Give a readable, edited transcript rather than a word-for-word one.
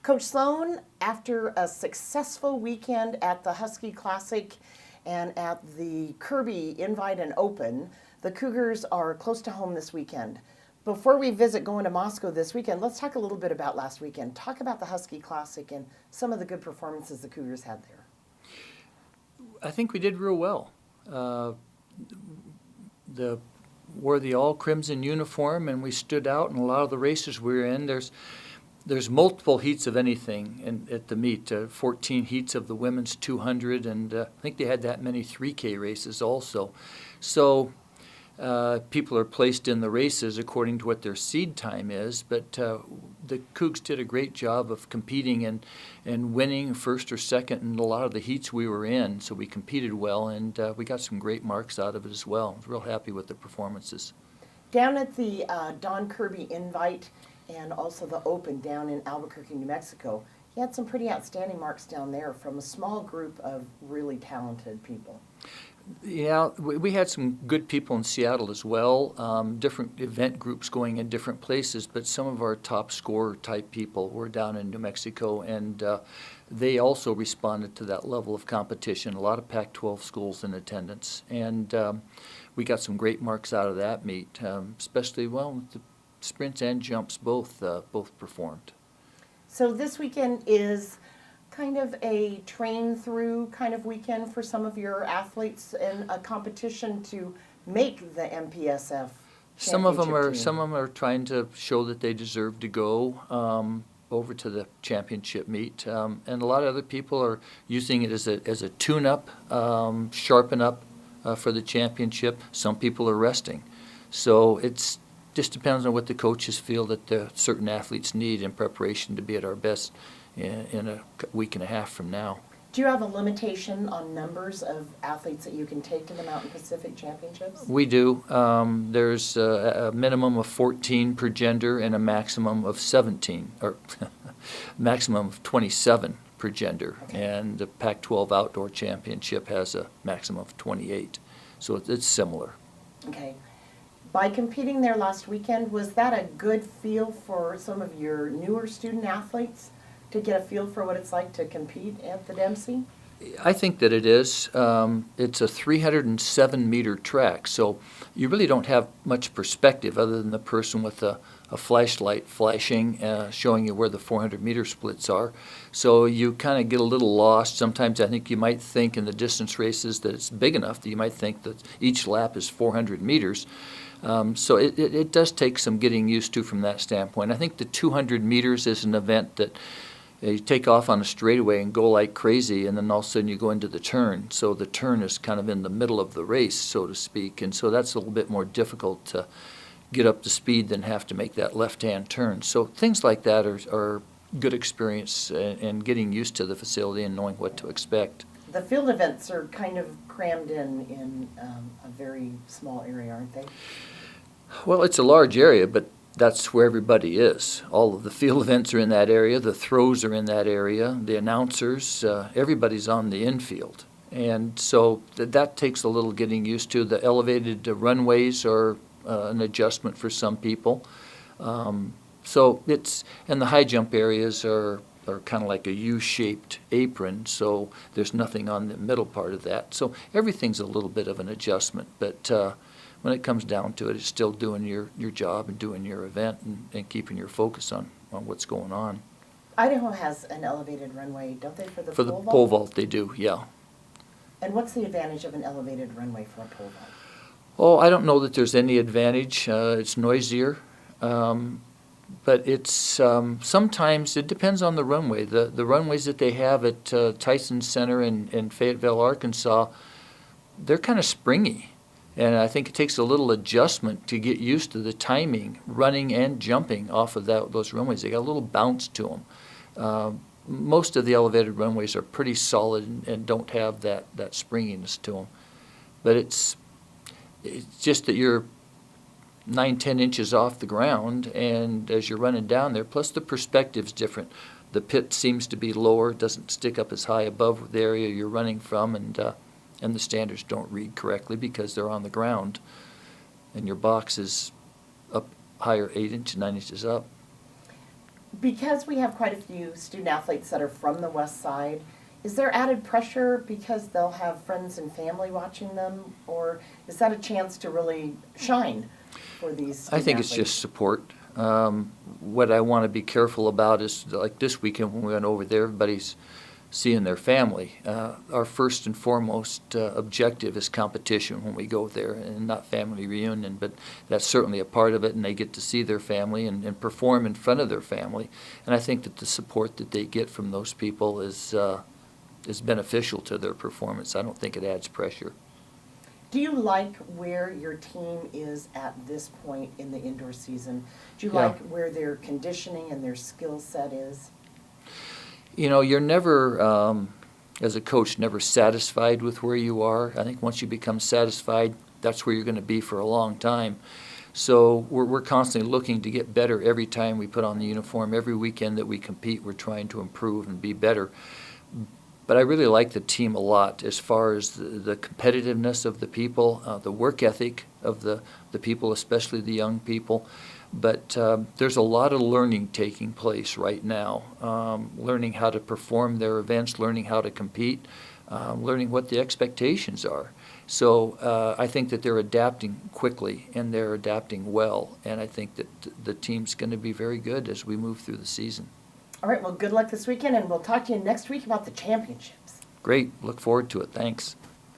Coach Sloan, after a successful weekend at the Husky Classic and at the Kirby Invite and Open, the Cougars are close to home this weekend. Before we visit going to Moscow this weekend, let's talk a little bit about last weekend. Talk about the Husky Classic and some of the good performances the Cougars had there. I think we did real well. Wore the all crimson uniform, and we stood out in a lot of the races we were in. There's multiple heats of anything at the meet. 14 heats of the women's 200, and I think they had that many 3K races also. So people are placed in the races according to what their seed time is, but the Cougs did a great job of competing and winning first or second in a lot of the heats we were in. So we competed well, and we got some great marks out of it as well. I was real happy with the performances. Down at the Don Kirby Invite and also the Open down in Albuquerque, New Mexico, you had some pretty outstanding marks down there from a small group of really talented people. Yeah, we had some good people in Seattle as well, different event groups going in different places, but some of our top scorer type people were down in New Mexico, and they also responded to that level of competition. A lot of Pac-12 schools in attendance, and we got some great marks out of that meet, especially, well, the sprints and jumps both performed. So this weekend is kind of a train through kind of weekend for some of your athletes in a competition to make the MPSF. Some of them team. are trying to show that they deserve to go over to the championship meet, and a lot of other people are using it as a tune-up, sharpen up for the championship. Some people are resting, so it's just depends on what the coaches feel that the certain athletes need in preparation to be at our best in a week and a half from now. Do you have a limitation on numbers of athletes that you can take to the Mountain Pacific Championships? We do. There's a minimum of 14 per gender and a maximum of 17, or maximum of 27 per gender. Okay. And the Pac-12 Outdoor Championship has a maximum of 28. So it's similar. Okay. By competing there last weekend, was that a good feel for some of your newer student athletes to get a feel for what it's like to compete at the Dempsey? I think that it is. It's a 307-meter track, so you really don't have much perspective other than the person with a flashlight flashing, showing you where the 400-meter splits are. So you kind of get a little lost. Sometimes I think you might think in the distance races that it's big enough that you might think that each lap is 400 meters. So it does take some getting used to from that standpoint. I think the 200 meters is an event that you take off on a straightaway and go like crazy, and then all of a sudden you go into the turn. So the turn is kind of in the middle of the race, so to speak, and so that's a little bit more difficult to get up to speed than have to make that left-hand turn. So things like that are good experience and getting used to the facility and knowing what to expect. The field events are kind of crammed in a very small area, aren't they? Well, it's a large area, but that's where everybody is. All of the field events are in that area, the throws are in that area, the announcers, everybody's on the infield. And so that takes a little getting used to. The elevated runways are an adjustment for some people. So and the high jump areas are kind of like a U-shaped apron, so there's nothing on the middle part of that. So everything's a little bit of an adjustment, but when it comes down to it, it's still doing your job and doing your event and keeping your focus on what's going on. Idaho has an elevated runway, don't they, for the pole vault? For the pole vault, they do, yeah. And what's the advantage of an elevated runway for a pole vault? Oh, I don't know that there's any advantage. It's noisier. But it's sometimes it depends on the runway. The runways that they have at Tyson Center in Fayetteville, Arkansas, they're kind of springy. And I think it takes a little adjustment to get used to the timing, running and jumping off of those runways. They got a little bounce to them. Most of the elevated runways are pretty solid and don't have that springiness to them. But it's just that you're 9-10 inches off the ground, and as you're running down there, plus the perspective's different. The pit seems to be lower, doesn't stick up as high above the area you're running from, and the standards don't read correctly because they're on the ground, and your box is up higher, 8 inches, 9 inches up. Because we have quite a few student athletes that are from the west side, is there added pressure because they'll have friends and family watching them, or is that a chance to really shine for these student I think it's athletes? just support. What I want to be careful about is, like this weekend when we went over there, everybody's seeing their family. Our first and foremost objective is competition when we go there, and not family reunion, but that's certainly a part of it, and they get to see their family and perform in front of their family. And I think that the support that they get from those people is beneficial to their performance. I don't think it adds pressure. Do you like where your team is at this point in the indoor season? Do you Yeah. like where their conditioning and their skill set is? You know, you're never, as a coach, never satisfied with where you are. I think once you become satisfied, that's where you're going to be for a long time. So we're constantly looking to get better every time we put on the uniform. Every weekend that we compete, we're trying to improve and be better. But I really like the team a lot as far as the competitiveness of the people, the work ethic of the people, especially the young people. But there's a lot of learning taking place right now, learning how to perform their events, learning how to compete, learning what the expectations are. So I think that they're adapting quickly and they're adapting well, and I think that the team's going to be very good as we move through the season. All right, well, good luck this weekend, and we'll talk to you next week about the championships. Great, look forward to it. Thanks.